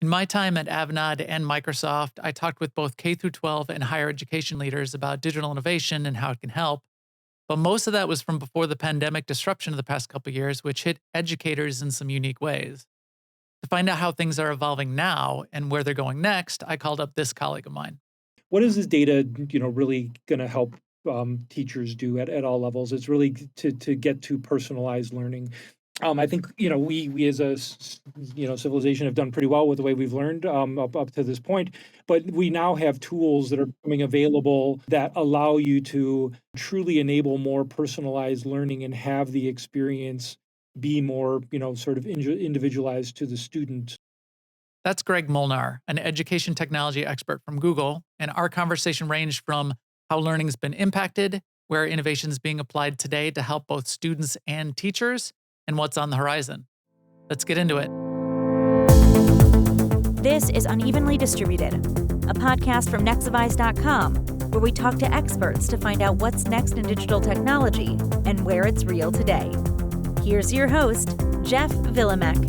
In my time at Avanade and Microsoft, I talked with both K through 12 and higher education leaders about digital innovation and how it can help. But most of that was from before the pandemic disruption of the past couple of years, which hit educators in some unique ways. To find out how things are evolving now and where they're going next, I called up this colleague of mine. What is this data, really gonna help, teachers do at all levels? It's really to get to personalized learning. I think, we as civilization have done pretty well with the way we've learned, up to this point, but we now have tools that are becoming available that allow you to truly enable more personalized learning and have the experience be more, sort of individualized to the student. That's Greg Molnar, an education technology expert from Google, and our conversation ranged from how learning's been impacted, where innovation's being applied today to help both students and teachers, and what's on the horizon. Let's get into it. This is Unevenly Distributed, a podcast from nexavize.com, where we talk to experts to find out what's next in digital technology and where it's real today. Here's your host, Jeff Villamek.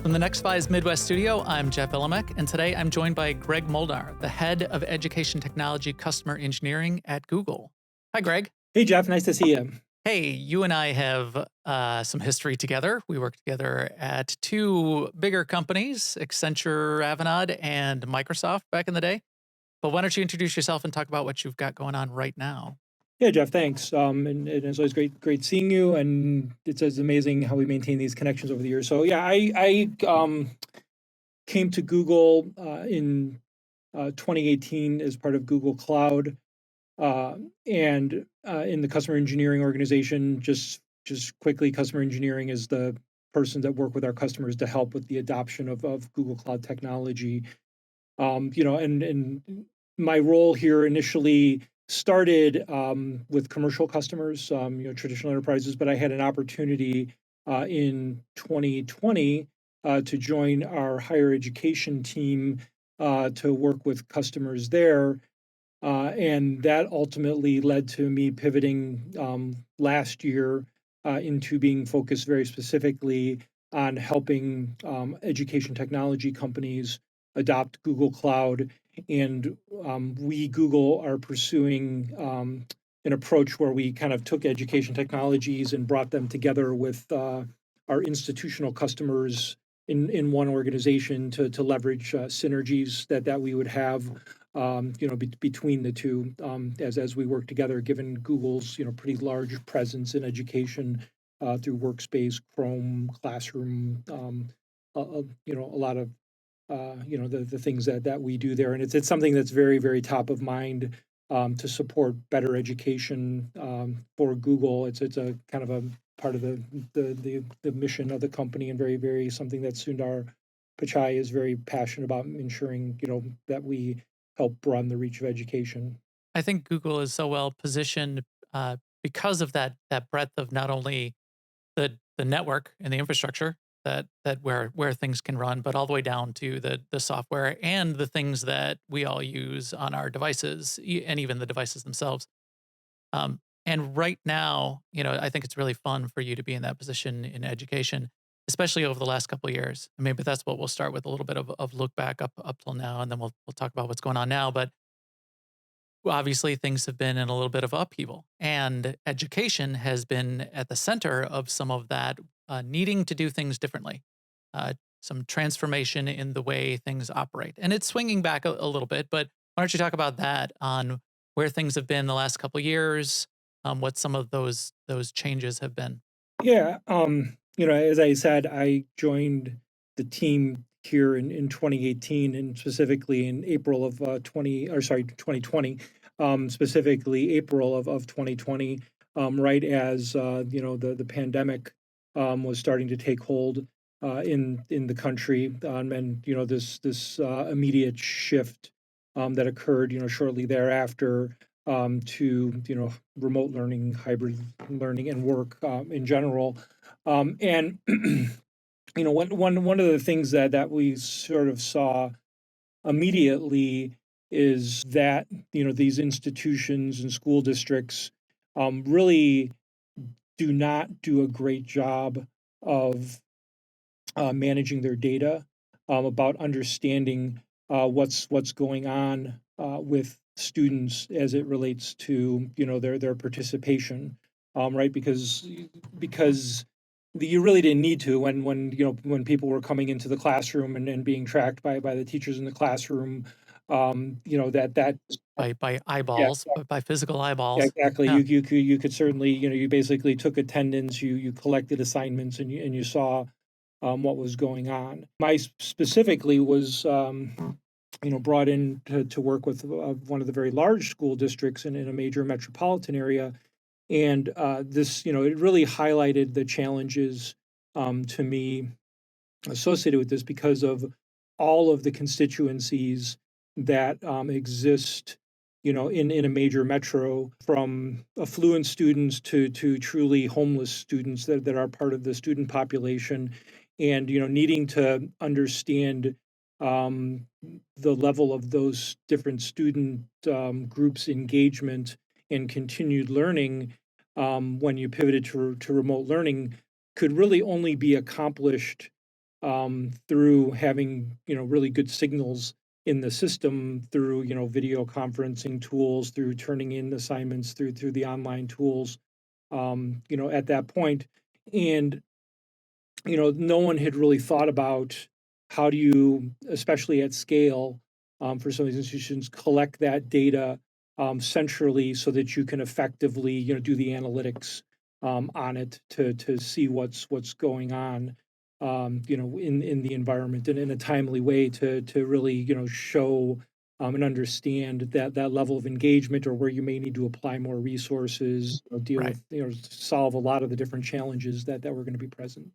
From the NextVize Midwest studio, I'm Jeff Villamek, and today I'm joined by Greg Molnar, the head of education technology customer engineering at Google. Hi, Greg. Hey, Jeff, nice to see you. Hey, you and I have some history together. We worked together at two bigger companies, Accenture, Avanade, and Microsoft back in the day. But why don't you introduce yourself and talk about what you've got going on right now? Yeah, Jeff, thanks. And it's always great seeing you. And it's amazing how we maintain these connections over the years. So yeah, I came to Google in 2018 as part of Google Cloud, and in the customer engineering organization. Just quickly, customer engineering is the person that work with our customers to help with the adoption of Google Cloud technology. And my role here initially started with commercial customers, traditional enterprises, but I had an opportunity in 2020 to join our higher education team to work with customers there. And that ultimately led to me pivoting last year into being focused very specifically on helping education technology companies adopt Google Cloud. And we, Google, are pursuing an approach where we kind of took education technologies and brought them together with our institutional customers in one organization to leverage synergies that we would have between the two, as we work together, given Google's pretty large presence in education through Workspace, Chrome, Classroom, a lot of the things that we do there, and it's something that's very, very top of mind to support better education for Google. It's a kind of a part of the mission of the company, and very, very something that Sundar Pichai is very passionate about ensuring that we help broaden the reach of education. I think Google is so well positioned because of that breadth of not only the network and the infrastructure that where things can run, but all the way down to the software and the things that we all use on our devices and even the devices themselves. And right now, I think it's really fun for you to be in that position in education, especially over the last couple of years. And maybe that's what we'll start with, a little bit of look back up till now, and then we'll talk about what's going on now. But obviously, things have been in a little bit of upheaval, and education has been at the center of some of that, needing to do things differently, some transformation in the way things operate, and it's swinging back a little bit. But why don't you talk about that, on where things have been the last couple of years, what some of those changes have been? Yeah, as I said, I joined the team here in 2018, and specifically in April of 2020, specifically April of 2020, right as the pandemic was starting to take hold in the country, and this immediate shift that occurred shortly thereafter to remote learning, hybrid learning, and work in general. And one of the things that we sort of saw immediately is that these institutions and school districts really do not do a great job of managing their data, about understanding what's going on with students as it relates to their participation, right? Because you really didn't need to when people were coming into the classroom and being tracked by the teachers in the classroom, that by yeah. eyeballs, by physical Yeah, eyeballs. exactly. Yeah. You could certainly, you basically took attendance, you collected assignments, and you saw what was going on. Specifically was brought in to work with one of the very large school districts in a major metropolitan area, and this it really highlighted the challenges to me associated with this because of all of the constituencies that exist, in a major metro, from affluent students to truly homeless students that are part of the student population, and needing to understand um, the level of those different student groups' engagement and continued learning when you pivoted to remote learning could really only be accomplished through having really good signals in the system, through video conferencing tools, through turning in assignments through the online tools, at that point. And no one had really thought about how do you, especially at scale, for some of these institutions, collect that data centrally so that you can effectively do the analytics on it to see what's going on, in the environment, and in a timely way to really show and understand that level of engagement, or where you may need to apply more resources, deal Right. with, solve a lot of the different challenges that were going to be present.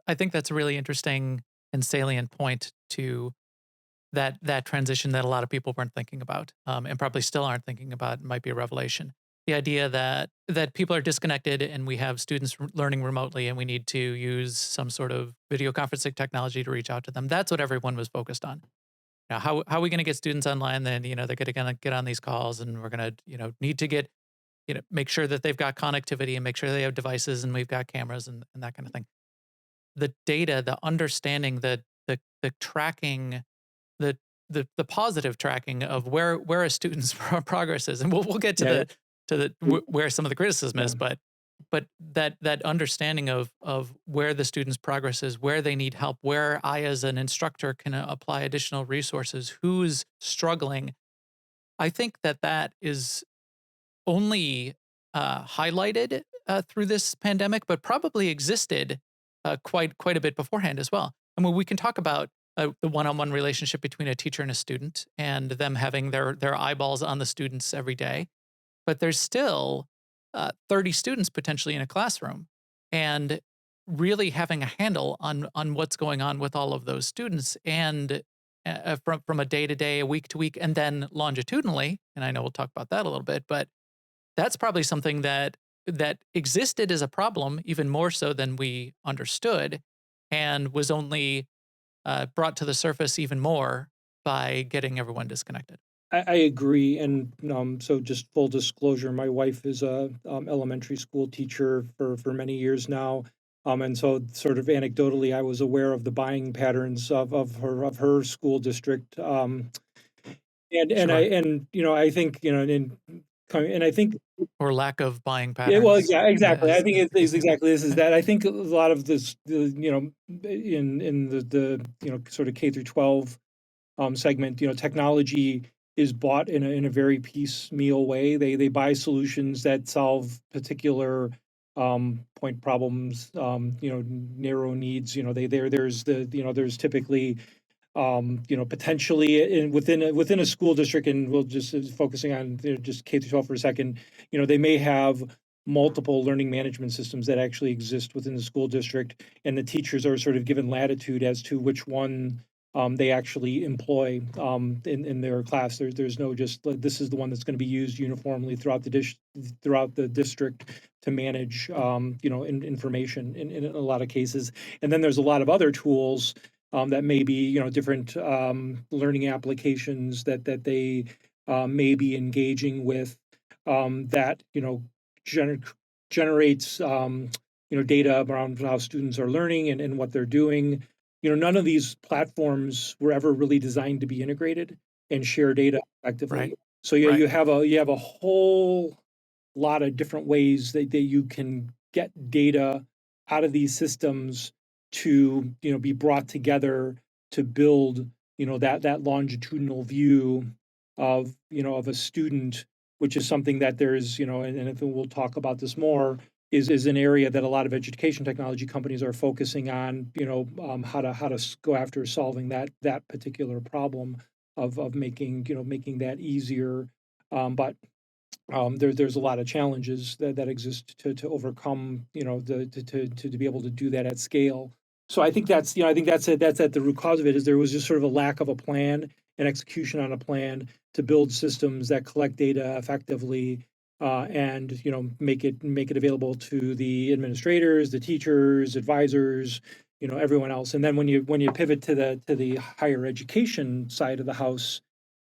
I think that's a really interesting and salient point to that transition that a lot of people weren't thinking about, and probably still aren't thinking about. It might be a revelation. The idea that people are disconnected and we have students learning remotely, and we need to use some sort of video conferencing technology to reach out to them. That's what everyone was focused on. Now, how are we going to get students online? Then they're going to get on these calls, and we're going to need to get make sure that they've got connectivity and make sure they have devices, and we've got cameras and that kind of thing. The data, the understanding, the tracking, the the positive tracking of where a student's progress is, and we'll get to Yeah, where some of the criticism yeah. is, but that understanding of where the student's progress is, where they need help, where I as an instructor can apply additional resources, who's struggling. I think that is only highlighted through this pandemic, but probably existed quite a bit beforehand as well. I mean, we can talk about the one-on-one relationship between a teacher and a student, and them having their eyeballs on the students every day. But there's still 30 students potentially in a classroom, and really having a handle on what's going on with all of those students, and from a day to day, a week to week, and then longitudinally. And I know we'll talk about that a little bit, but that's probably something that existed as a problem even more so than we understood, and was only brought to the surface even more by getting everyone disconnected. I agree, and so just full disclosure, my wife is a elementary school teacher for many years now, and so sort of anecdotally, I was aware of the buying patterns of her school district, Sure. I think and I think Or lack of buying yeah, well, patterns. yeah, exactly. I As think it's exactly this is that. I think a lot of this, in the sort of K through 12 segment, technology is bought in a very piecemeal way. They buy solutions that solve particular point problems, narrow needs. There's typically potentially within a school district, and we'll just focusing on just K through 12 for a second. They may have multiple learning management systems that actually exist within the school district, and the teachers are sort of given latitude as to which one they actually employ in their class. There's no just this is the one that's going to be used uniformly throughout the district to manage information in a lot of cases. And then there's a lot of other tools that may be different learning applications that they may be engaging with, that gener- generates data around how students are learning and what they're doing. none of these platforms were ever really designed to be integrated and share data Right. effectively. So yeah, Right. you have a whole lot of different ways that you can get data out of these systems to be brought together to build that longitudinal view of a student, which is something that there's and I think we'll talk about this more, is an area that a lot of education technology companies are focusing on, how to go after solving that particular problem of making that easier. But there's a lot of challenges that exist to overcome, to be able to do that at scale. So I think that's at the root cause of it, is there was just sort of a lack of a plan and execution on a plan to build systems that collect data effectively, and make it available to the administrators, the teachers, advisors, everyone else. And then when you pivot to the higher education side of the house,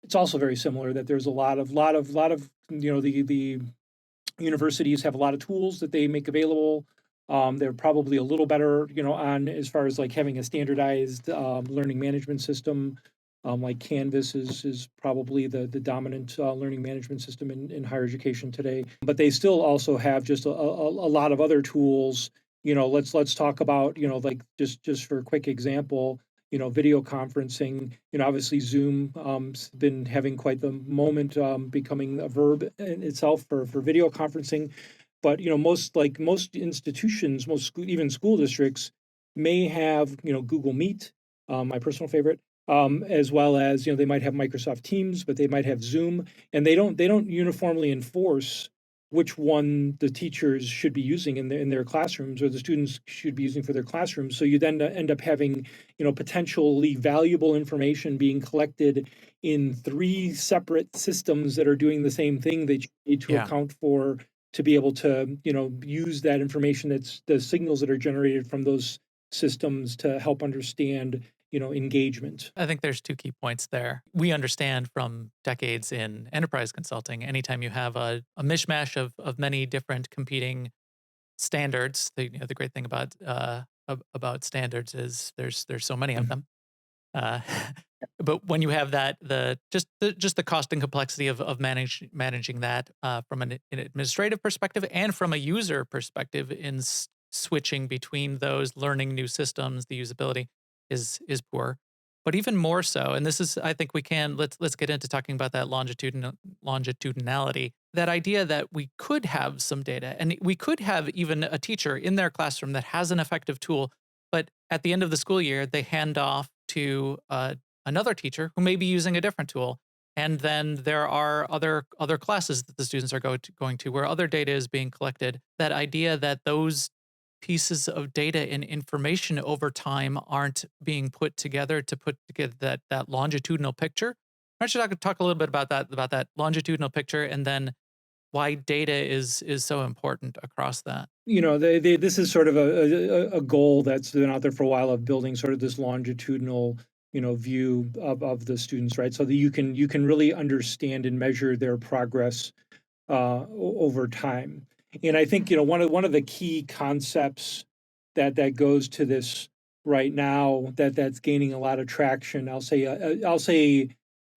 it's also very similar, that there's a lot of the universities have a lot of tools that they make available. They're probably a little better, on as far as like having a standardized learning management system. Like Canvas is probably the dominant learning management system in higher education today. But they still also have just a lot of other tools. Let's talk about, like just for a quick example, video conferencing. Obviously Zoom has been having quite the moment, becoming a verb in itself for video conferencing. But most institutions, even school districts, may have Google Meet, my personal favorite, as well as they might have Microsoft Teams, but they might have Zoom, and they don't uniformly enforce which one the teachers should be using in their classrooms, or the students should be using for their classrooms. So you then end up having potentially valuable information being collected in three separate systems that are doing the same thing that you need to Yeah. account for, to be able to use that information, that's the signals that are generated from those systems, to help understand engagement. I think there's two key points there. We understand from decades in enterprise consulting, anytime you have a mishmash of many different competing standards, the great thing about standards is there's so many of Mhm. them. Uh, but when you have that, the cost and complexity of managing that from an administrative perspective and from a user perspective, in switching between those, learning new systems, the usability is poor. But even more so, and this is, I think we can let's get into talking about that longitudinality. That idea that we could have some data, and we could have even a teacher in their classroom that has an effective tool, but at the end of the school year, they hand off to another teacher who may be using a different tool. And then there are other classes that the students are going to where other data is being collected. That idea that those pieces of data and information over time aren't being put together to put together that longitudinal picture. I should talk a little bit about that longitudinal picture, and then why data is so important across that. This is sort of a goal that's been out there for a while, of building sort of this longitudinal, view of the students, right? So that you can really understand and measure their progress over time. And I think one of the key concepts that goes to this right now, that's gaining a lot of traction. I'll say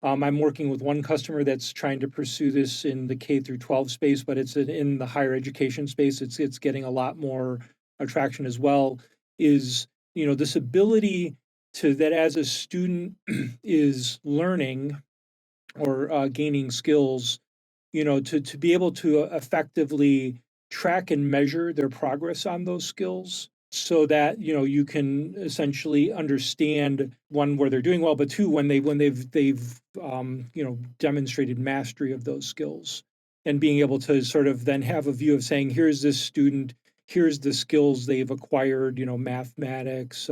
I'm working with one customer that's trying to pursue this in the K through 12 space, but it's in the higher education space. It's getting a lot more attraction as well. Is this ability to, that as a student is learning or gaining skills, to be able to effectively track and measure their progress on those skills, so that you can essentially understand, one, where they're doing well, but two, when they've demonstrated mastery of those skills, and being able to sort of then have a view of saying, here's this student, here's the skills they've acquired, mathematics,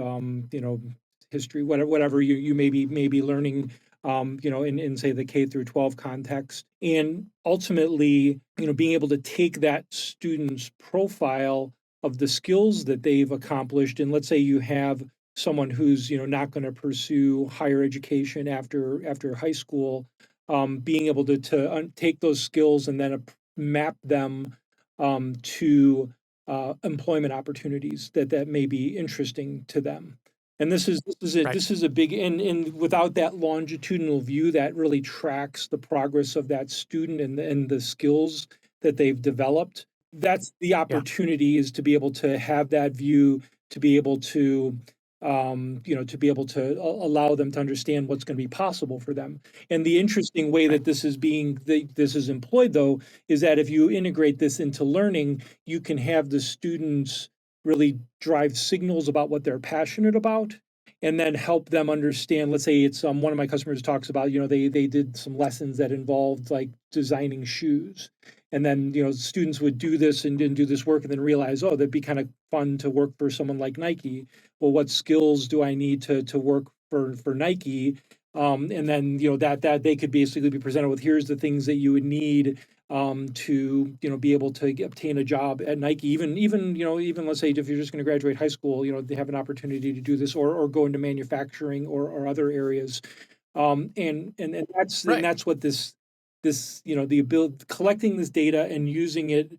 history, whatever you may be learning, in say the K through 12 context. And ultimately, being able to take that student's profile of the skills that they've accomplished. And let's say you have someone who's, not going to pursue higher education after high school, being able to take those skills and then map them to employment opportunities that may be interesting to them. And Right. this is a big, and without that longitudinal view that really tracks the progress of that student and the skills that they've developed, that's the Yeah. opportunity, is to be able to have that view, to be able to to be able to allow them to understand what's going to be possible for them. And the interesting way Right. that this is employed, though, is that if you integrate this into learning, you can have the students really drive signals about what they're passionate about, and then help them understand. Let's say it's one of my customers talks about, they did some lessons that involved like designing shoes, and then students would do this and do this work and then realize, oh, that'd be kind of fun to work for someone like Nike. Well, what skills do I need to work for Nike? And then that they could basically be presented with, here's the things that you would need to be able to obtain a job at Nike. Even let's say if you're just going to graduate high school, they have an opportunity to do this, or go into manufacturing or other areas. And Right. that's what this the ability, collecting this data and using it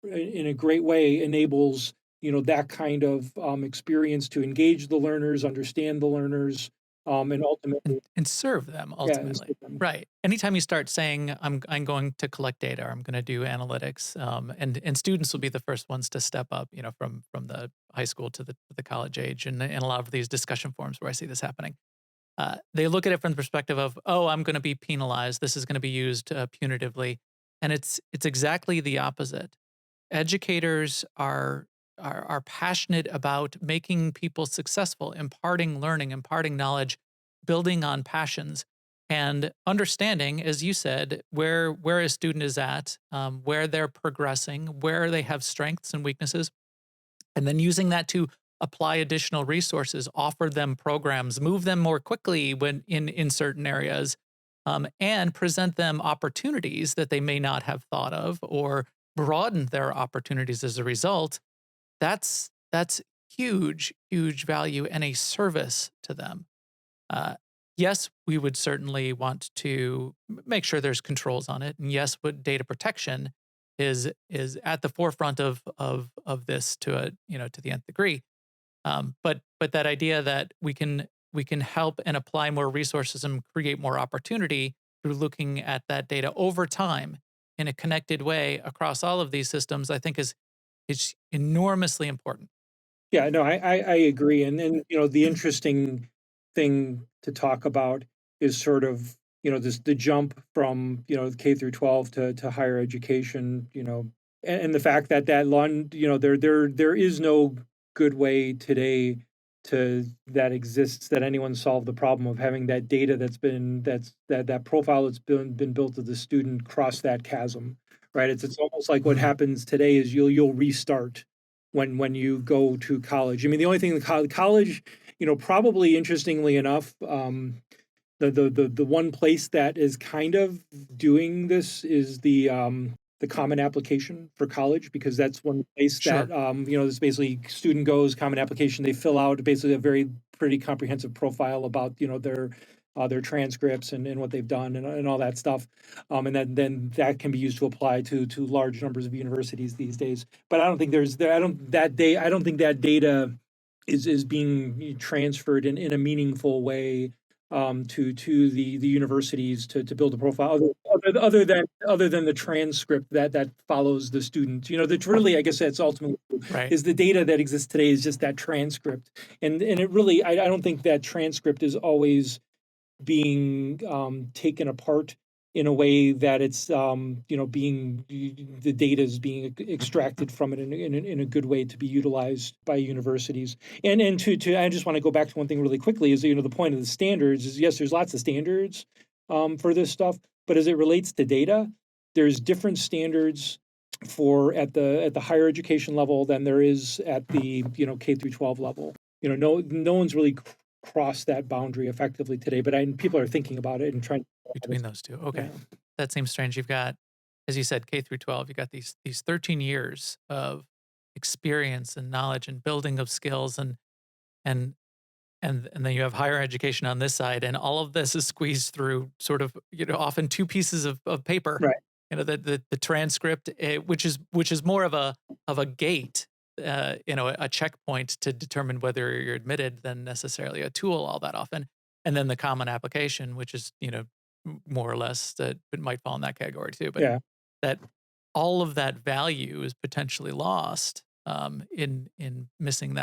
in a great way, enables that kind of experience to engage the learners, understand the learners, and ultimately, And serve them yeah, and ultimately. serve them. Right. Anytime you start saying I'm going to collect data, or I'm going to do analytics, and students will be the first ones to step up, from the high school to the college age, and in a lot of these discussion forums where I see this happening. They look at it from the perspective of, oh, I'm going to be penalized. This is going to be used punitively, and it's exactly the opposite. Educators are passionate about making people successful, imparting learning, imparting knowledge, building on passions, and understanding, as you said, where a student is at, where they're progressing, where they have strengths and weaknesses, and then using that to apply additional resources, offer them programs, move them more quickly when in certain areas, and present them opportunities that they may not have thought of, or broaden their opportunities as a result. That's huge, huge value and a service to them. Uh, yes, we would certainly want to make sure there's controls on it, and yes, but data protection is at the forefront of this to a to the nth degree. But that idea that we can help and apply more resources and create more opportunity through looking at that data over time in a connected way across all of these systems, I think is enormously important. Yeah, no, I agree. And then, the interesting thing to talk about is sort of, this the jump from, K through 12 to higher education, and the fact that there is no good way today to that exists, that anyone solved the problem of having that data that profile that's been built of the student cross that chasm, right? It's almost like what Mhm. happens today is you'll restart when you go to college. I mean, the only thing, the college, probably interestingly enough, the one place that is kind of doing this is the common application for college, because that's one place that Sure. this basically student goes, common application, they fill out basically a very pretty comprehensive profile about their transcripts and what they've done and all that stuff, and then that can be used to apply to large numbers of universities these days. But I don't think I don't think that data is being transferred in a meaningful way to the universities to build a profile, other than the transcript that follows the student. That's really, I guess, that's ultimately Right. is the data that exists today is just that transcript, and it really, I don't think that transcript is always being taken apart in a way that it's being the data is being extracted from it in a good way to be utilized by universities. And to I just want to go back to one thing really quickly, is the point of the standards is, yes, there's lots of standards for this stuff, but as it relates to data, there's different standards for at the higher education level than there is at the K through 12 level. No one's really crossed that boundary effectively today, but people are thinking about it and trying to. Between those two. Yeah. Okay. That seems strange. You've got, as you said, K through 12, you've got these 13 years of experience and knowledge and building of skills, and and then you have higher education on this side, and all of this is squeezed through sort of, often two pieces of paper. Right. The transcript, which is more of a gate a checkpoint to determine whether you're admitted than necessarily a tool all that often. And then the common application, which is, more or less that it might fall in that category too, but Yeah. that all of that value is potentially lost in missing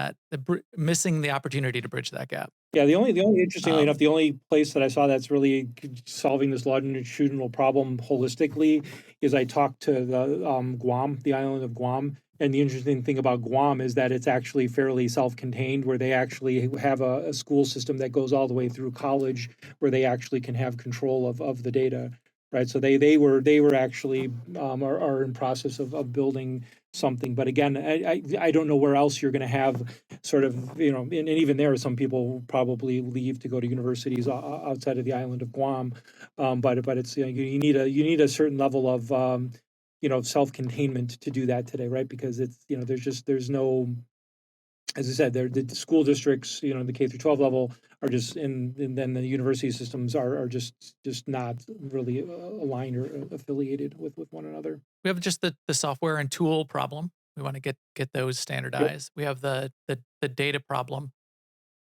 missing the opportunity to bridge that gap. Yeah, the only interestingly enough, Um, the only place that I saw that's really solving this longitudinal problem holistically is I talked to the Guam, the island of Guam. And the interesting thing about Guam is that it's actually fairly self-contained, where they actually have a school system that goes all the way through college, where they actually can have control of the data, right? So they were actually are in process of building something. But again, I don't know where else you're going to have sort of, and even there, some people probably leave to go to universities outside of the island of Guam. But it's, you need a certain level of, self-containment to do that today, right? Because it's, there's no, as I said, the school districts, the K through 12 level are just, and then the university systems are just not really aligned or affiliated with one another. we have just the software and tool problem. We want to get those Yep. standardized. We have the data problem.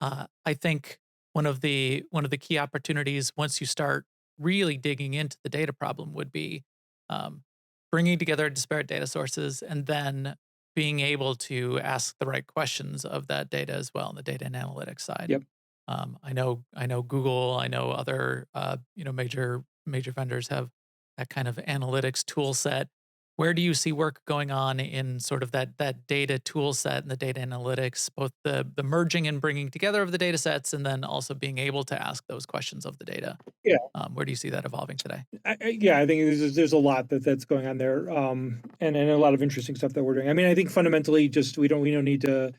I think one of the key opportunities once you start really digging into the data problem would be um, bringing together disparate data sources and then being able to ask the right questions of that data as well on the data and analytics side. Yep. I know Google, I know other major vendors have that kind of analytics tool set. Where do you see work going on in sort of that data tool set and the data analytics, both the merging and bringing together of the data sets, and then also being able to ask those questions of the data? Yeah. Where do you see that evolving today? Yeah, I think there's a lot that's going on there, and a lot of interesting stuff that we're doing. I mean, I think fundamentally, just we don't need to,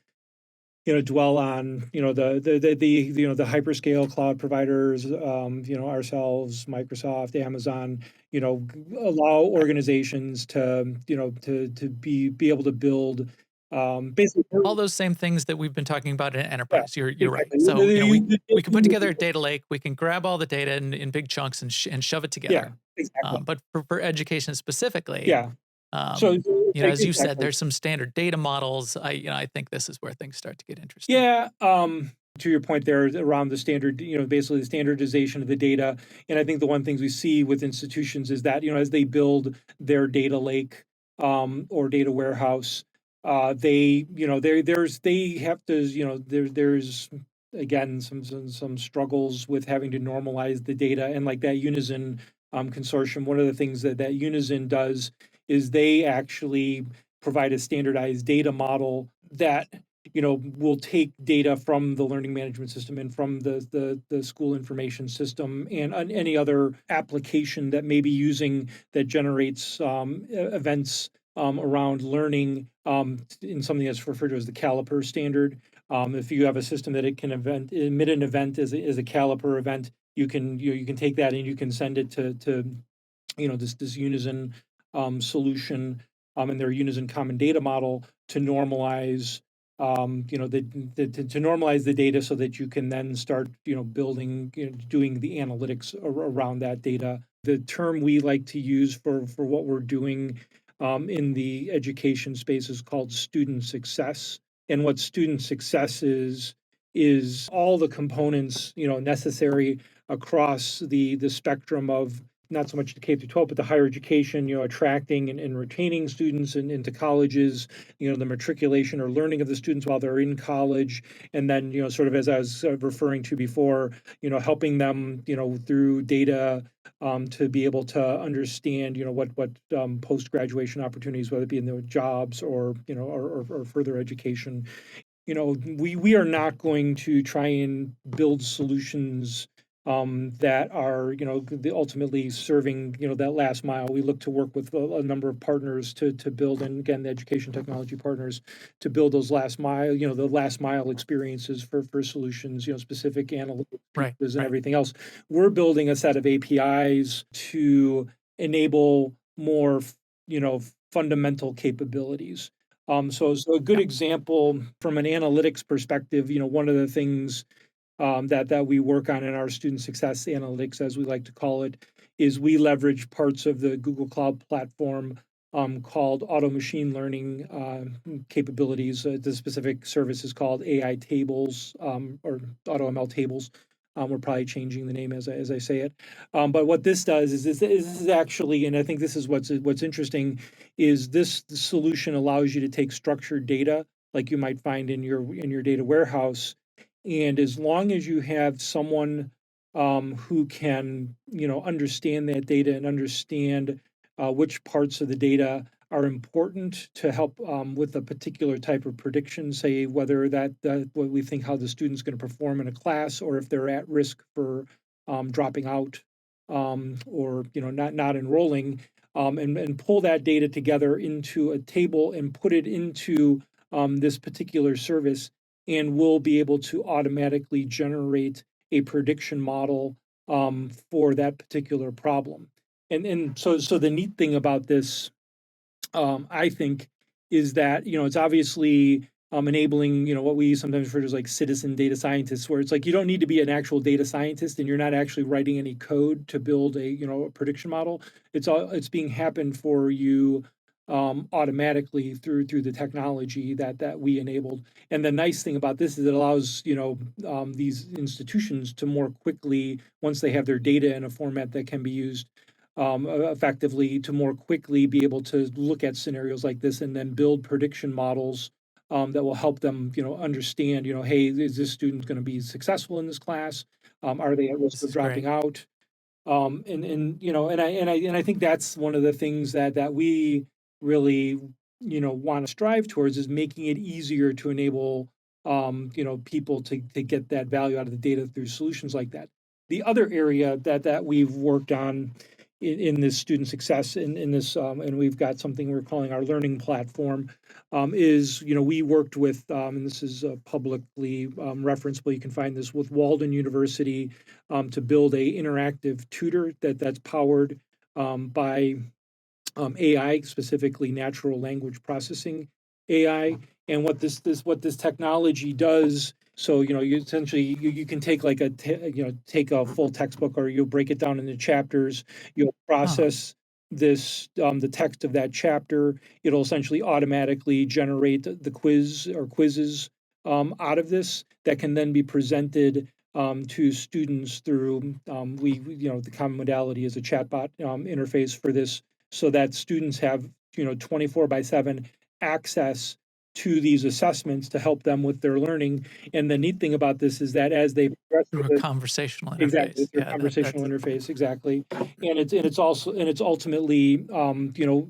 dwell on, the hyperscale cloud providers, ourselves, Microsoft, Amazon, allow organizations to, to be able to build, basically. All those same things that we've been talking about in Yeah, enterprise. You're right. exactly. So we can put together a data lake. We can grab all the data in big chunks and shove it Yeah, together. exactly. But for education specifically, Yeah. So as you said, exactly. there's some standard data models. I think this is where things start to get interesting. Yeah, to your point there around the standard, basically the standardization of the data. And I think the one things we see with institutions is that, as they build their data lake, or data warehouse, they, they have to, there's again some struggles with having to normalize the data, and like that Unison consortium. One of the things that Unison does is they actually provide a standardized data model that, will take data from the learning management system and from the school information system and any other application that may be using that generates events around learning, in something that's referred to as the caliper standard. If you have a system that it can emit an event as a caliper event, you can take that and you can send it to this Unison solution, and their Unison common data model to normalize, to normalize the data so that you can then start, building, doing the analytics around that data. The term we like to use for what we're doing in the education space is called student success. And what student success is all the components, necessary across the spectrum of not so much the K through 12, but the higher education, attracting and retaining students into colleges, the matriculation or learning of the students while they're in college. And then, sort of as I was referring to before, helping them, through data, to be able to understand, what post-graduation opportunities, whether it be in the jobs or, or further education. We are not going to try and build solutions that are, ultimately serving, that last mile. We look to work with a number of partners to build, and again, the education technology partners to build those last mile, the last mile experiences for solutions, specific analytics Right, pieces and right. everything else. We're building a set of APIs to enable more, fundamental capabilities. So a good Yeah. example from an analytics perspective, one of the things that we work on in our student success analytics, as we like to call it, is we leverage parts of the Google Cloud platform called auto machine learning capabilities. The specific service is called AI tables, or auto ML tables. We're probably changing the name as I say it. But what this does is this is actually, and I think this is what's interesting, is this solution allows you to take structured data like you might find in your data warehouse, and as long as you have someone who can, understand that data and understand which parts of the data are important to help with a particular type of prediction, say whether what we think how the student's going to perform in a class, or if they're at risk for dropping out, or not enrolling, and pull that data together into a table and put it into this particular service, and we'll be able to automatically generate a prediction model for that particular problem. And so the neat thing about this, I think, is that it's obviously enabling what we sometimes refer to as like citizen data scientists, where it's like you don't need to be an actual data scientist, and you're not actually writing any code to build a prediction model. It's being happened for you automatically through the technology that we enabled. And the nice thing about this is it allows these institutions to more quickly, once they have their data in a format that can be used effectively, to more quickly be able to look at scenarios like this and then build prediction models that will help them, understand, hey, is this student going to be successful in this class? Are they at risk This of is great. dropping out? And I think that's one of the things that we really want to strive towards, is making it easier to enable people to get that value out of the data through solutions like that. The other area that we've worked on in this student success in this, and we've got something we're calling our learning platform, is we worked with, and this is publicly referenceable, you can find this, with Walden University, to build a interactive tutor that's powered by AI, specifically natural language processing AI. And what this technology does, so you essentially you can take like take a full textbook, or you'll break it down into chapters. You'll Huh. process this the text of that chapter. It'll essentially automatically generate the quiz or quizzes out of this, that can then be presented to students through the common modality is a chatbot interface for this, so that students have 24/7 access to these assessments to help them with their learning. And the neat thing about this is that as they progress Through with a it, conversational exactly, interface. it's their Yeah, conversational interface, exactly. And it's ultimately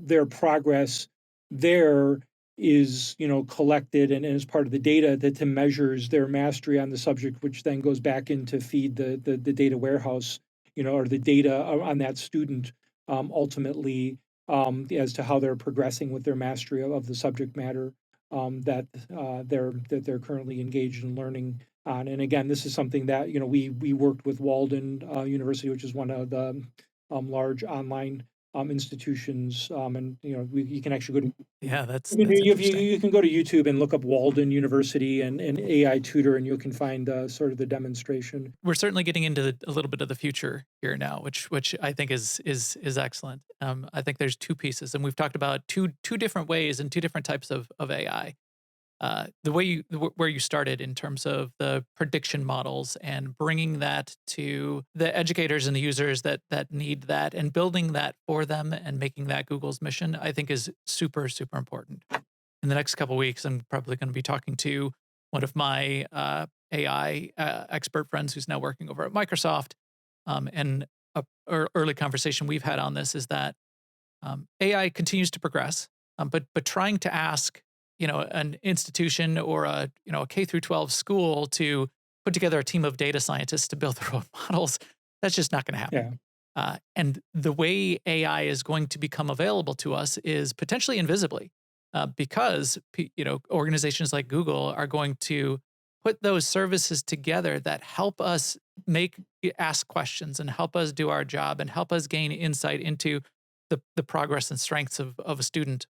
their progress there is collected and is part of the data that measures their mastery on the subject, which then goes back in to feed the data warehouse, or the data on that student, ultimately, as to how they're progressing with their mastery of the subject matter that they're currently engaged in learning on. And again, this is something that we worked with Walden University, which is one of the large online institutions, and you can actually go to yeah, that's you can, that's you, you interesting. you can go to YouTube and look up Walden University and AI tutor, and you can find sort of the demonstration. We're certainly getting into a little bit of the future here now, which I think is excellent. I think there's two pieces, and we've talked about two different ways and two different types of AI. The way where you started in terms of the prediction models and bringing that to the educators and the users that need that, and building that for them and making that Google's mission, I think is super, super important. In the next couple of weeks, I'm probably going to be talking to one of my AI expert friends who's now working over at Microsoft. And early conversation we've had on this is that AI continues to progress, but trying to ask an institution or a K through 12 school to put together a team of data scientists to build their own models, that's just not going to happen. Yeah, And the way AI is going to become available to us is potentially invisibly, because organizations like Google are going to put those services together that help us ask questions and help us do our job and help us gain insight into the progress and strengths of a student.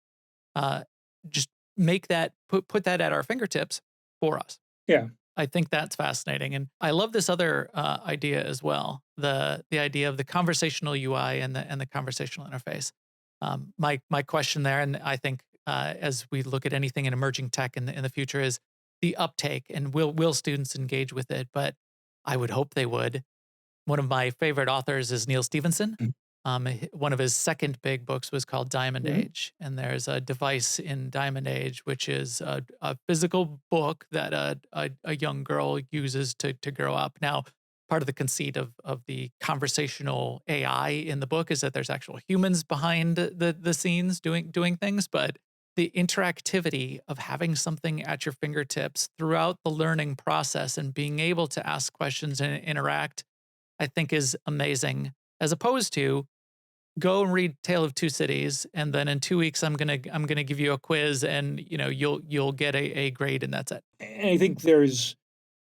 Uh, just make that put that at our fingertips for us. yeah, I think that's fascinating, and I love this other idea as well, the idea of the conversational UI and the conversational interface. My question there, and I think as we look at anything in emerging tech in the future, is the uptake, and will students engage with it? But I would hope they would. One of my favorite authors is Neil Stephenson. One of his second big books was called Diamond Mhm. Age, and there's a device in Diamond Age, which is a physical book that a young girl uses to grow up. Now, part of the conceit of the conversational AI in the book is that there's actual humans behind the scenes doing things, but the interactivity of having something at your fingertips throughout the learning process and being able to ask questions and interact, I think is amazing, as opposed to go and read Tale of Two Cities, and then in 2 weeks I'm gonna give you a quiz, and you'll get a grade, and that's it. And I think there's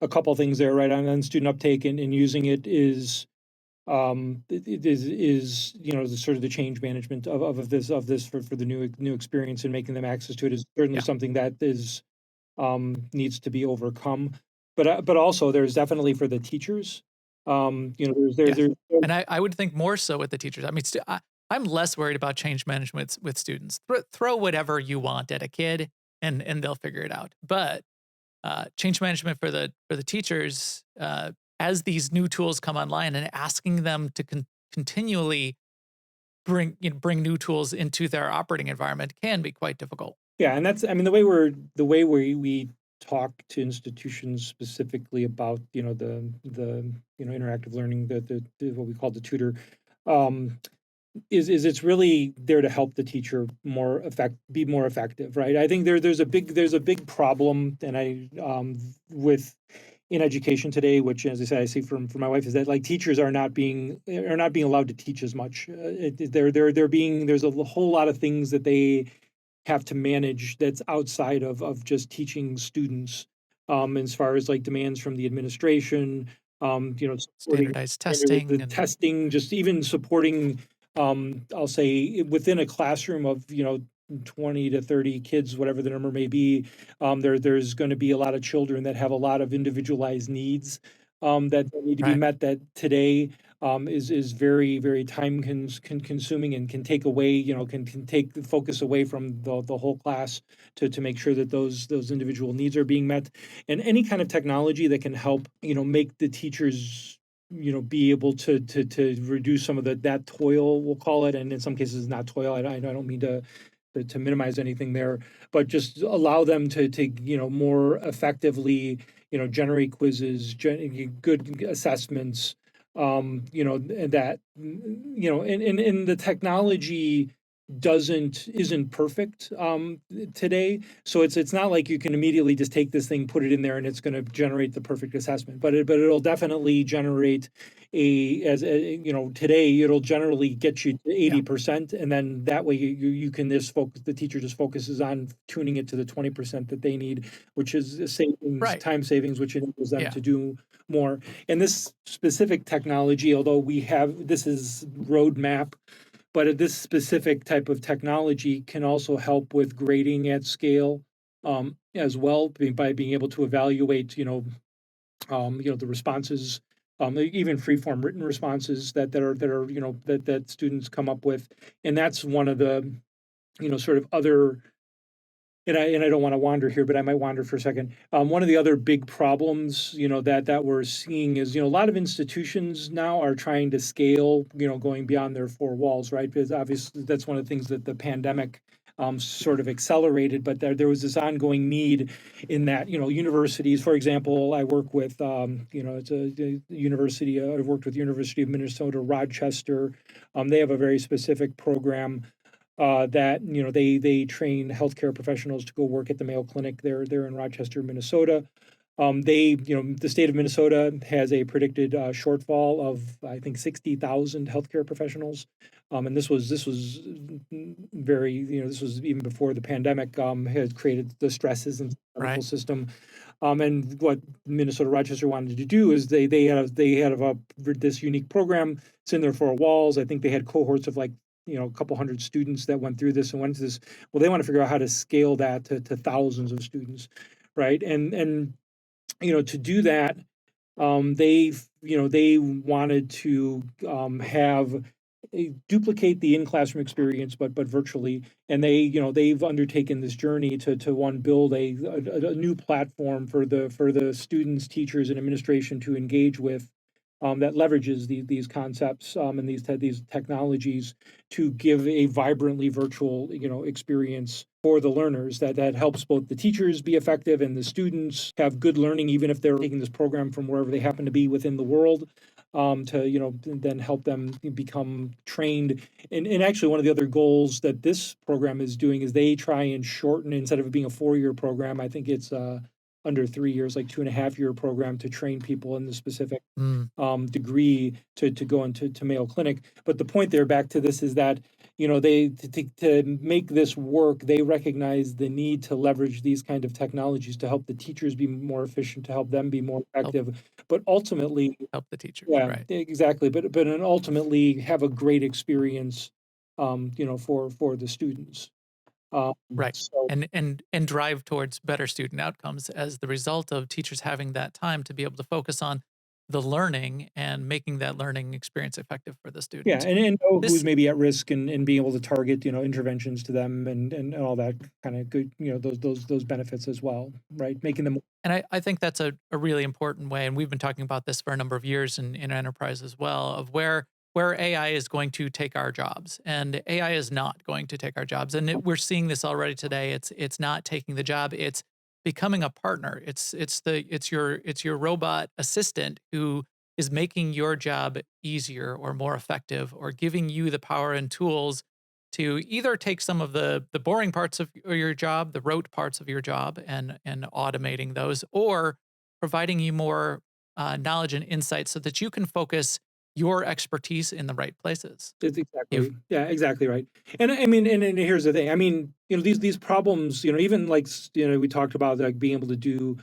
a couple things there, right? On student uptake and using it is the sort of the change management of this for the new experience and making them access to it is certainly Yeah, something that is needs to be overcome. But also there's definitely for the teachers. yes, There's and I would think more so with the teachers. I mean, I'm less worried about change management with students. Throw whatever you want at a kid, and they'll figure it out. But change management for the teachers, as these new tools come online, and asking them to continually bring new tools into their operating environment can be quite difficult. Yeah, and that's I mean the way we talk to institutions specifically about the interactive learning the what we call the tutor. Um, is it's really there to help the teacher be more effective, right? I think there's a big problem, and with in education today, which, as I said, I see from my wife, is that like teachers are not being allowed to teach as much. They're being there's a whole lot of things that they have to manage that's outside of just teaching students, as far as like demands from the administration, supporting Standardized the testing and testing, just even supporting, I'll say within a classroom of 20 to 30 kids, whatever the number may be. There's going to be a lot of children that have a lot of individualized needs, that need to be right. met, that today is very, very consuming, and can take away, can take the focus away from the whole class to make sure that those individual needs are being met. And any kind of technology that can help, make the teachers, be able to reduce some of that toil, we'll call it. And in some cases, not toil. I don't mean to minimize anything there, but just allow them to more effectively, generate quizzes, good assessments, and that, and the technology isn't perfect today. So it's not like you can immediately just take this thing, put it in there, and it's going to generate the perfect assessment. But it'll definitely generate today it'll generally get you to Yeah, 80%, and then that way you can just focus. The teacher just focuses on tuning it to the 20% that they need, which is right. time savings, which enables them Yeah, to do more. And this specific technology, although this is roadmap, but this specific type of technology can also help with grading at scale, as well, by being able to evaluate, the responses, even free form written responses that are that students come up with. And that's one of the, sort of other, and I don't want to wander here, but I might wander for a second. One of the other big problems, that we're seeing is, a lot of institutions now are trying to scale, going beyond their four walls, right? Because obviously that's one of the things that the pandemic sort of accelerated. But there was this ongoing need in that, universities, for example. I work with, it's a university. I've worked with University of Minnesota Rochester. They have a very specific program, that they train healthcare professionals to go work at the Mayo Clinic there in Rochester, Minnesota. The state of Minnesota has a predicted shortfall of, I think, 60,000 healthcare professionals, and this was very, this was even before the pandemic had created the stresses in the medical right. system. And what Minnesota Rochester wanted to do is they had this unique program. It's in their four walls. I think they had cohorts of like, a couple hundred students that went through this and went to this. Well, they want to figure out how to scale that to thousands of students, right? And to do that, they wanted to have duplicate the in-classroom experience, but virtually. And they've undertaken this journey to one build a new platform for the students, teachers, and administration to engage with, that leverages these concepts, and these technologies to give a vibrantly virtual experience for the learners that helps both the teachers be effective and the students have good learning, even if they're taking this program from wherever they happen to be within the world, to then help them become trained. And actually, one of the other goals that this program is doing is they try and shorten, instead of it being a 4-year program, I think it's under 3 years, like 2.5-year program to train people in the specific Mm, degree to go into Mayo Clinic. But the point there, back to this, is that they to make this work, they recognize the need to leverage these kind of technologies to help the teachers be more efficient, to help them be more help effective, but ultimately, help the teachers, yeah, right? exactly, and ultimately have a great experience, for the students. Um, Right. so And drive towards better student outcomes as the result of teachers having that time to be able to focus on the learning and making that learning experience effective for the yeah, student. and know who's This maybe at risk, and being able to target, interventions to them, and all that kind of good, those benefits as well, right? Making them, and I think that's a really important way, and we've been talking about this for a number of years in enterprise as well, of where AI is going to take our jobs, and AI is not going to take our jobs, and we're seeing this already today. It's not taking the job; it's becoming a partner. It's your robot assistant who is making your job easier or more effective, or giving you the power and tools to either take some of the boring parts of your job, the rote parts of your job, and automating those, or providing you more knowledge and insight so that you can focus your expertise in the right places. it's You've exactly, yeah, exactly right. And I mean, and here's the thing. I mean, these problems, even like we talked about, like being able to do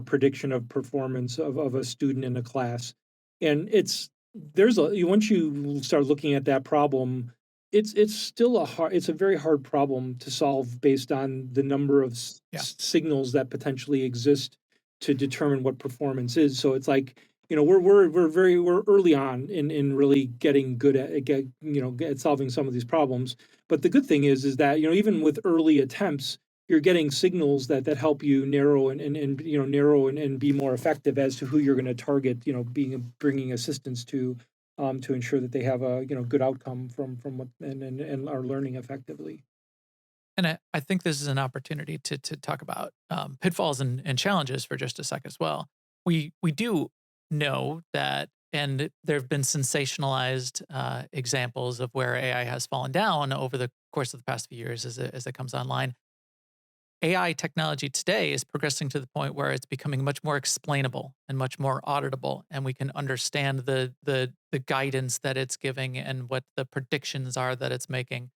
prediction of performance of a student in a class, and once you start looking at that problem, it's still it's a very hard problem to solve based on the number of yeah, signals that potentially exist to determine what performance is. So it's like, we're early on in really getting good at solving some of these problems. But the good thing is that even with early attempts, you're getting signals that help you narrow and be more effective as to who you're going to target, bringing assistance to ensure that they have a good outcome from what and are learning effectively. and I think this is an opportunity to talk about pitfalls and challenges for just a sec as well. We do know that, and there have been sensationalized examples of where AI has fallen down over the course of the past few years as it comes online. AI technology today is progressing to the point where it's becoming much more explainable and much more auditable, and we can understand the guidance that it's giving and what the predictions are that it's making.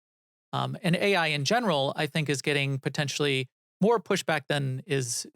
And AI in general, I think, is getting potentially more pushback than is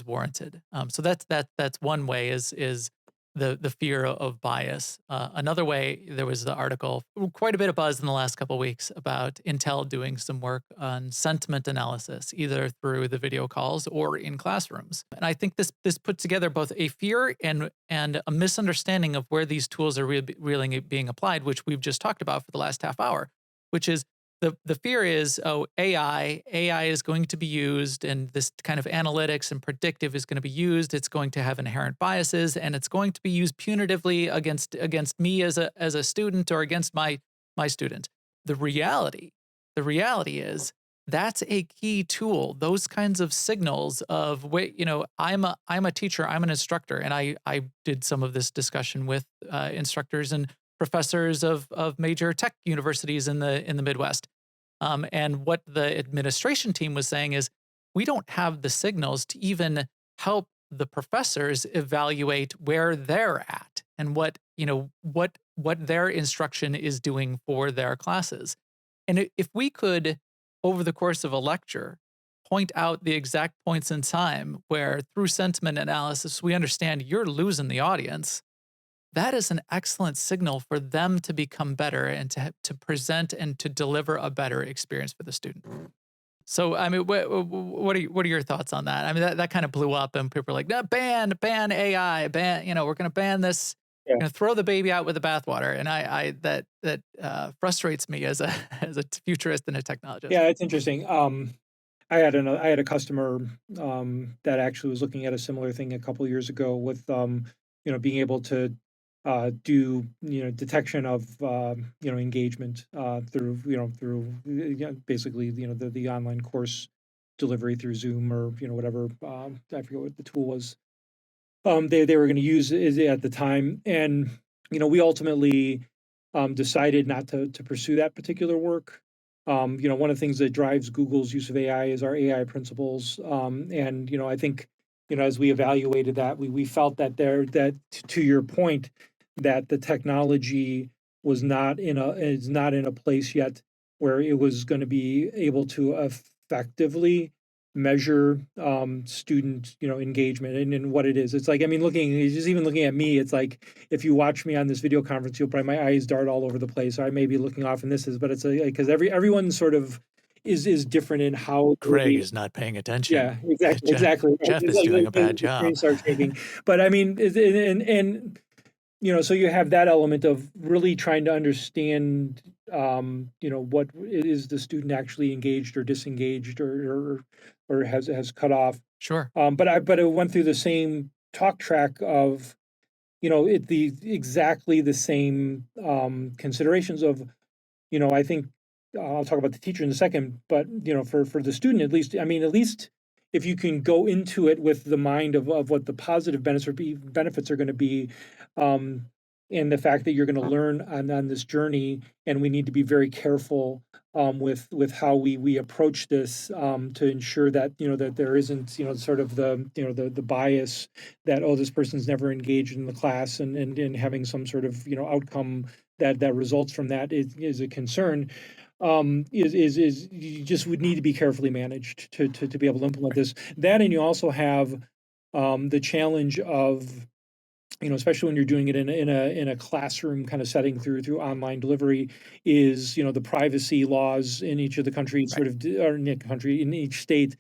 warranted. So that's one way is the fear of bias. Another way, there was the article, quite a bit of buzz in the last couple of weeks about Intel doing some work on sentiment analysis, either through the video calls or in classrooms. And I think this puts together both a fear and a misunderstanding of where these tools are really being applied, which we've just talked about for the last half hour, which is the fear is, oh, AI is going to be used, and this kind of analytics and predictive is going to be used. It's going to have inherent biases, and it's going to be used punitively against me as a student, or against my student. The reality, the reality is that's a key tool. Those kinds of signals of, wait, I'm a teacher, I'm an instructor, and I did some of this discussion with instructors and professors of major tech universities in the Midwest. And what the administration team was saying is, we don't have the signals to even help the professors evaluate where they're at and what their instruction is doing for their classes. And if we could, over the course of a lecture, point out the exact points in time where, through sentiment analysis, we understand you're losing the audience, that is an excellent signal for them to become better and to present and to deliver a better experience for the student. So, I mean, what are your thoughts on that? I mean, that kind of blew up, and people were like, "No, ban AI, ban. We're going to ban this Yeah. throw the baby out with the bathwater. And I that frustrates me as a as a futurist and a technologist. Yeah, it's interesting. I had a customer that actually was looking at a similar thing a couple years ago with being able to do detection of engagement through basically the online course delivery through Zoom or whatever I forget what the tool was they were going to use is at the time, and we ultimately decided not to pursue that particular work. One of the things that drives Google's use of AI is our AI principles, and I think as we evaluated that, we felt that to your point, that the technology is not in a place yet where it was going to be able to effectively measure student engagement and what it is. It's like, I mean, just even looking at me, it's like if you watch me on this video conference, you'll probably my eyes dart all over the place. I may be looking off, and this is, but it's because everyone sort of is different in how Greg they. is not paying Yeah, attention. exactly, Jeff, exactly. Right. Jeff It's is like doing a bad the screen job. starts changing, but I mean, and so you have that element of really trying to understand, what is the student actually engaged or disengaged or has cut off. Sure. But I went through the same talk track of, the exactly the same considerations of, I think I'll talk about the teacher in a second, but for the student at least, I mean, at least if you can go into it with the mind of what the positive benefits are going to be, um, and the fact that you're going to learn on this journey, and we need to be very careful with how we approach this to ensure that that there isn't sort of the bias that this person's never engaged in the class and having some sort of outcome that results from that is a concern is you just would need to be carefully managed to be able to implement this. That and you also have the challenge of especially when you're doing it in a classroom kind of setting through online delivery, is the privacy laws in each of the countries Right. sort of or in the country in each state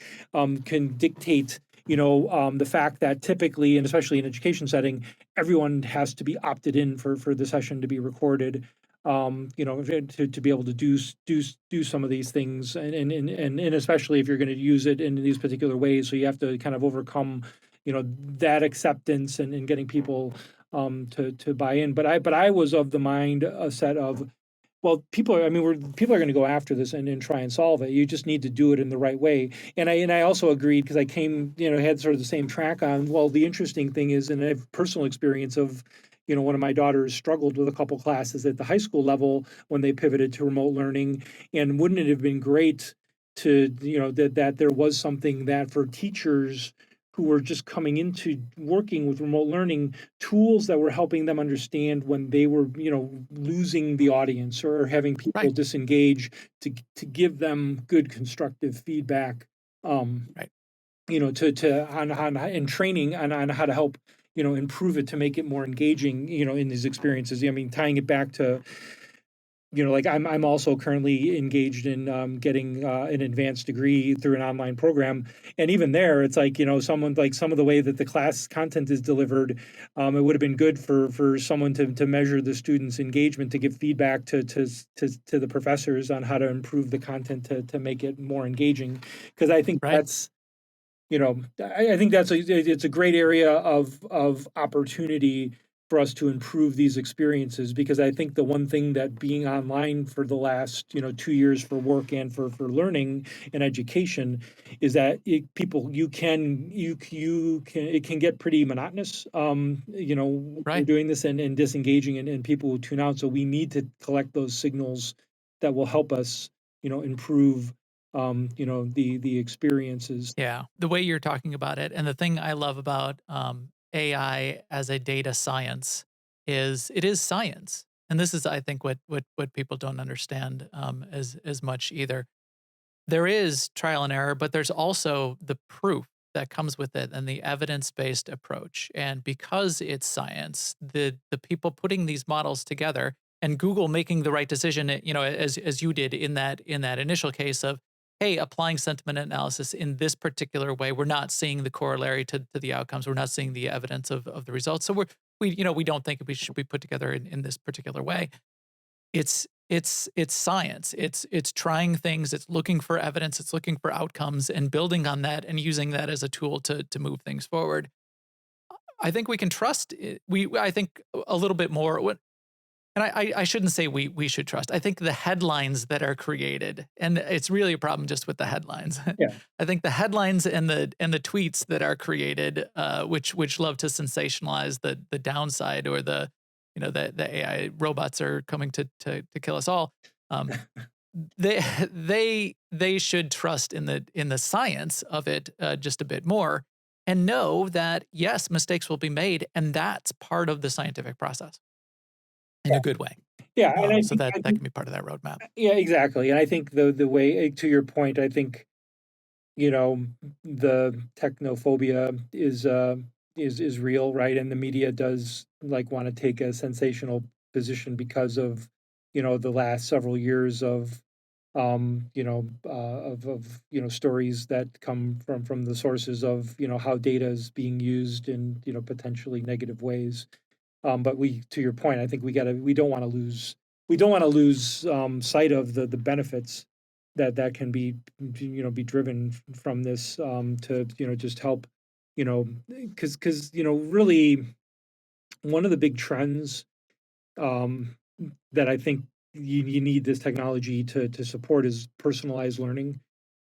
can dictate the fact that typically and especially in education setting, everyone has to be opted in for the session to be recorded. To be able to do some of these things, and especially if you're going to use it in these particular ways, so you have to kind of overcome that acceptance and getting people to buy in. But I was of the mind a set of, well, people are going to go after this and try and solve it. You just need to do it in the right way. And I also agreed because I came had sort of the same track on. Well, the interesting thing is, and I have personal experience of. One of my daughters struggled with a couple classes at the high school level when they pivoted to remote learning. And wouldn't it have been great to, that there was something that for teachers who were just coming into working with remote learning, tools that were helping them understand when they were losing the audience or having people Right. disengage, to give them good constructive feedback, Right. to on and training on how to help improve it to make it more engaging in these experiences. I mean, tying it back to like I'm also currently engaged in getting an advanced degree through an online program, and even there, it's like someone like some of the way that the class content is delivered, it would have been good for someone to measure the students' engagement, to give feedback to the professors on how to improve the content to make it more engaging, because I think Right. that's I think it's a great area of opportunity for us to improve these experiences, because I think the one thing that being online for the last 2 years for work and for learning and education is that people you can it can get pretty monotonous. We're Right. doing this and disengaging, and people will tune out. So we need to collect those signals that will help us improve the experiences. Yeah. The way you're talking about it, and the thing I love about AI as a data science is it is science, and this is, I think, what people don't understand as much either. There is trial and error, but there's also the proof that comes with it and the evidence-based approach. And because it's science, the people putting these models together and Google making the right decision, as you did in that initial case of, hey, applying sentiment analysis in this particular way, we're not seeing the corollary to the outcomes. We're not seeing the evidence of the results. So we don't think we should be put together in this particular way. It's science. It's trying things. It's looking for evidence. It's looking for outcomes and building on that and using that as a tool to move things forward. I think we can trust it. I think a little bit more. And I shouldn't say we should trust. I think the headlines that are created, and it's really a problem just with the headlines. Yeah. I think the headlines and the tweets that are created, which love to sensationalize the downside or the AI robots are coming to kill us all. Um, they should trust in the science of it just a bit more, and know that yes, mistakes will be made, and that's part of the scientific process in Yeah. a good way. Yeah. And So that can be part of that roadmap. yeah, exactly. And I think the way, to your point, I think, you know, the technophobia is real, right? And the media does like want to take a sensational position because of, the last several years of stories that come from the sources of, how data is being used in, potentially negative ways. But to your point, I think we don't want to lose sight of the benefits that can be driven from this, to, just help, because, really one of the big trends, um, that I think you need this technology to support is personalized learning.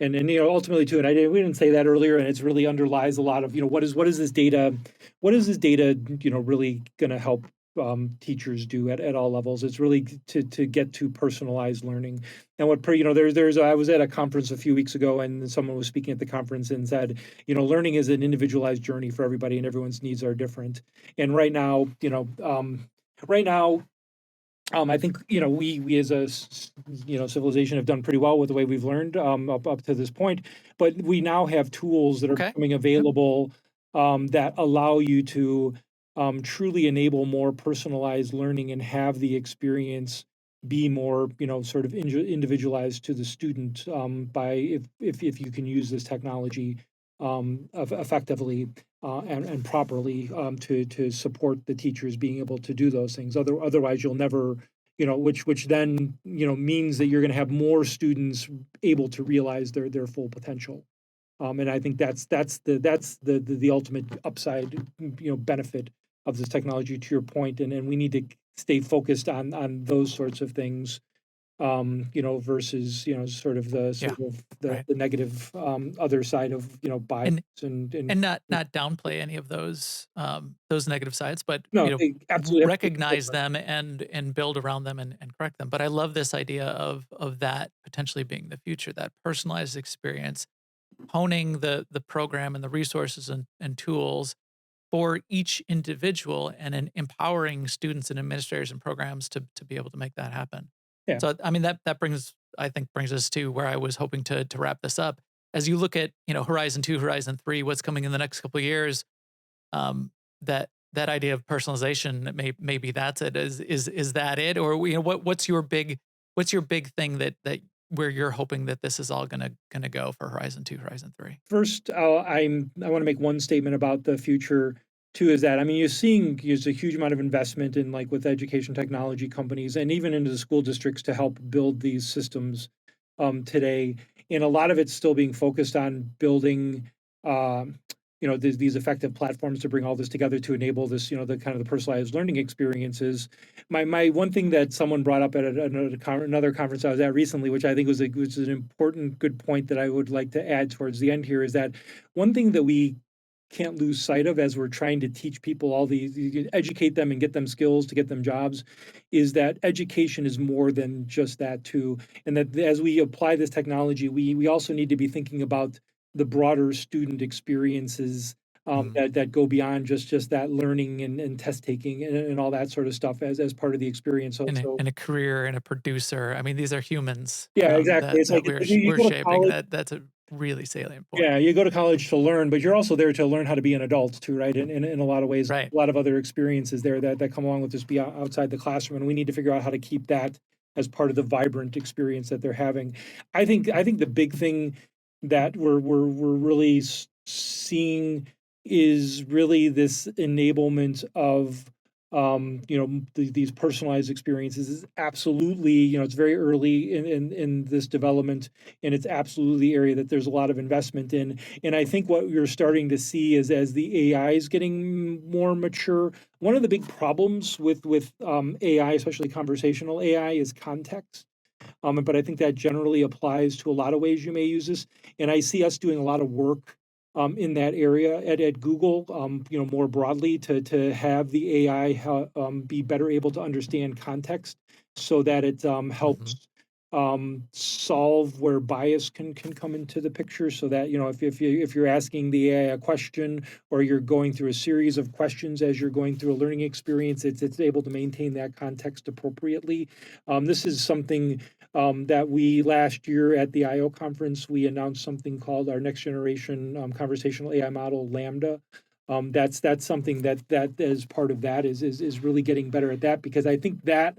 And ultimately too, and we didn't say that earlier, and it's really underlies a lot of, what is this data, really going to help teachers do at all levels. It's really to get to personalized learning. And I was at a conference a few weeks ago, and someone was speaking at the conference and said, learning is an individualized journey for everybody, and everyone's needs are different. And right now, I think, we as a civilization have done pretty well with the way we've learned, up to this point, but we now have tools that are Okay. becoming Yep. available, that allow you to truly enable more personalized learning and have the experience be more, sort of individualized to the student, by if you can use this technology effectively, and properly, to support the teachers being able to do those things. Otherwise, you'll never, which then, means that you're going to have more students able to realize their full potential. And I think that's the ultimate upside, benefit of this technology. To your point, and we need to stay focused on those sorts of things, versus, Yeah. Right. the negative, other side of, bias And and not downplay any of those negative sides, but no, absolutely. recognize them and build around them and correct them. But I love this idea of that potentially being the future, that personalized experience, honing the program and the resources and tools for each individual, and then empowering students and administrators and programs to be able to make that happen. Yeah. So I mean that brings us to where I was hoping to wrap this up. As you look at Horizon 2, Horizon 3, what's coming in the next couple of years, that idea of personalization, maybe that's it. Is that it, or what's your big thing that where you're hoping that this is all gonna go for Horizon 2, Horizon 3? First, I want to make one statement about the future. Two is that, I mean, there's a huge amount of investment in, like, with education technology companies and even into the school districts to help build these systems, today, and a lot of it's still being focused on building, these effective platforms to bring all this together to enable this, the kind of the personalized learning experiences. My one thing that someone brought up at another conference I was at recently, which I think was an important, good point that I would like to add towards the end here, is that one thing that we can't lose sight of as we're trying to teach people all these, educate them and get them skills to get them jobs, is that education is more than just that too. And that as we apply this technology, we also need to be thinking about the broader student experiences, Mm. that go beyond just that learning and test taking and all that sort of stuff as part of the experience. So, And a career and a producer. I mean, these are humans yeah, exactly. It's that like you we're go to shaping. college. That's a really salient point. Yeah, you go to college to learn, but you're also there to learn how to be an adult too, right? In a lot of ways, Right. a lot of other experiences there that come along with just be outside the classroom, and we need to figure out how to keep that as part of the vibrant experience that they're having. I think the big thing that we're really seeing is really this enablement of these personalized experiences is absolutely, it's very early in this development, and it's absolutely the area that there's a lot of investment in. And I think what you're starting to see is as the AI is getting more mature, one of the big problems with AI, especially conversational AI, is context. But I think that generally applies to a lot of ways you may use this. And I see us doing a lot of work in that area at Google, more broadly to have the AI be better able to understand context so that it Hmm. helps solve where bias can come into the picture. So that, if you're asking the AI a question, or you're going through a series of questions as you're going through a learning experience, it's able to maintain that context appropriately. This is something that we last year at the IO conference, we announced something called our next generation conversational AI model, Lambda. That's something that is part of that is really getting better at that, because I think that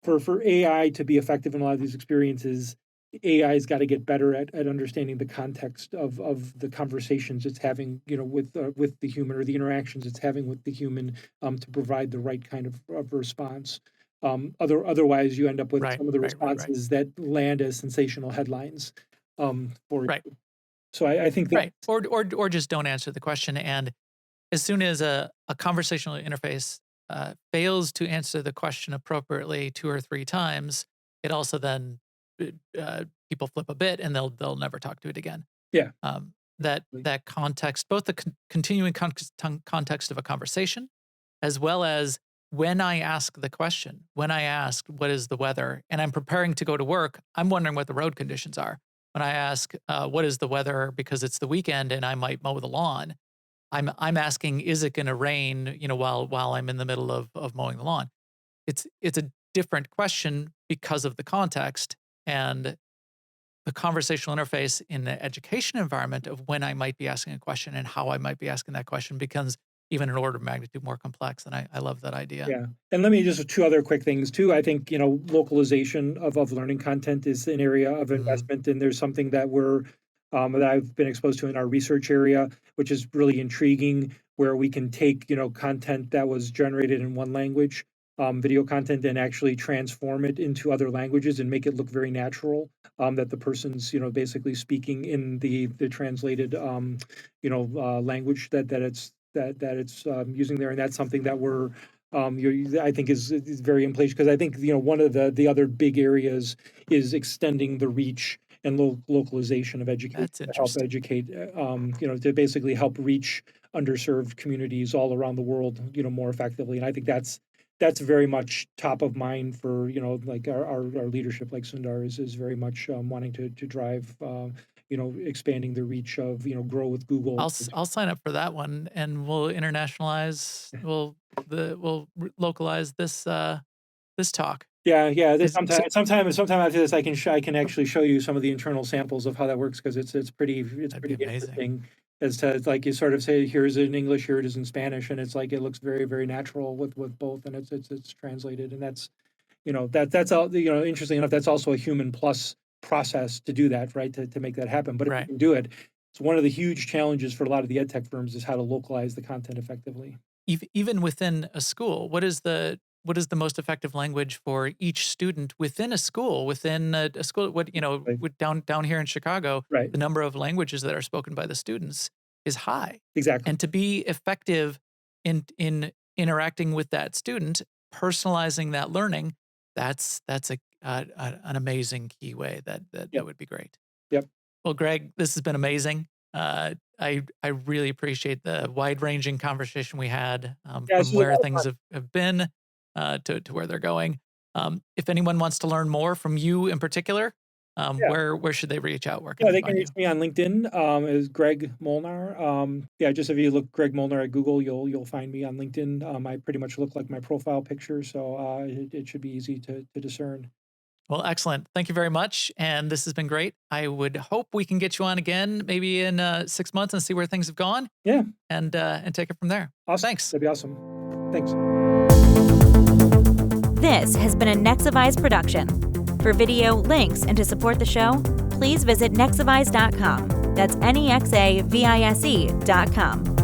for AI to be effective in a lot of these experiences, AI's got to get better at understanding the context of the conversations it's having, with the human, or the interactions it's having with the human, to provide the right kind of response. Otherwise, you end up with Right, some of the right, right, right, responses that land as sensational headlines. For right, so I think that right. Or just don't answer the question. And as soon as a conversational interface fails to answer the question appropriately 2 or 3 times, it also then people flip a bit and they'll never talk to it again. yeah. That context, both the continuing context of a conversation, as well as when I ask the question, when I ask what is the weather, and I'm preparing to go to work, I'm wondering what the road conditions are. When I ask what is the weather because it's the weekend and I might mow the lawn, I'm asking, is it going to rain? While I'm in the middle of mowing the lawn. It's a different question because of the context, and the conversational interface in the education environment of when I might be asking a question and how I might be asking that question becomes even an order of magnitude more complex. And I love that idea. Yeah, and let me just two other quick things too. I think, localization of learning content is an area of Hmm. investment, and there's something that I've been exposed to in our research area, which is really intriguing, where we can take, content that was generated in one language, video content, and actually transform it into other languages and make it look very natural. That the person's, basically speaking in the translated, language that it's using there, and that's something that I think is very in place, because I think, one of the other big areas is extending the reach and localization of education That's to help interesting. educate, to basically help reach underserved communities all around the world, more effectively. And I think that's very much top of mind for, like our leadership, like Sundar is very much wanting to drive, expanding the reach of, grow with Google. I'll sign up for that one, and we'll internationalize. Localize this talk. Yeah, yeah. Is so Sometime after this, I can actually show you some of the internal samples of how that works, because it's That'd be pretty amazing. interesting. As to, it's like you sort of say, here's it in English, here it is in Spanish, and it's like it looks very, very natural with both, and it's translated, and that's, that's all, interesting enough. That's also a human plus process to do that, right? To make that happen. But if you Right. can do it, it's one of the huge challenges for a lot of the ed tech firms is how to localize the content effectively. Even within a school, what is the most effective language for each student within a school? Within a school, Right. down here in Chicago, Right. the number of languages that are spoken by the students is high, Exactly. and to be effective in interacting with that student, personalizing that learning, that's an amazing key way that Yep. would be great. Yep. Well, Greg, this has been amazing. I really appreciate the wide ranging conversation we had, Yeah. This from is a where lot of things fun. have been to where they're going. If anyone wants to learn more from you in particular, Yeah. where should they reach out? Where can Yeah, they they can find reach you? me on LinkedIn, as Greg Molnar. Yeah, just if you look Greg Molnar at Google, you'll find me on LinkedIn. I pretty much look like my profile picture, so it should be easy to discern. Well, excellent. Thank you very much. And this has been great. I would hope we can get you on again, maybe in 6 months, and see where things have gone, Yeah, and take it from there. awesome. Thanks. That'd be awesome. Thanks. This has been a Nexavise production. For video, links, and to support the show, please visit nexavise.com. That's nexavise.com.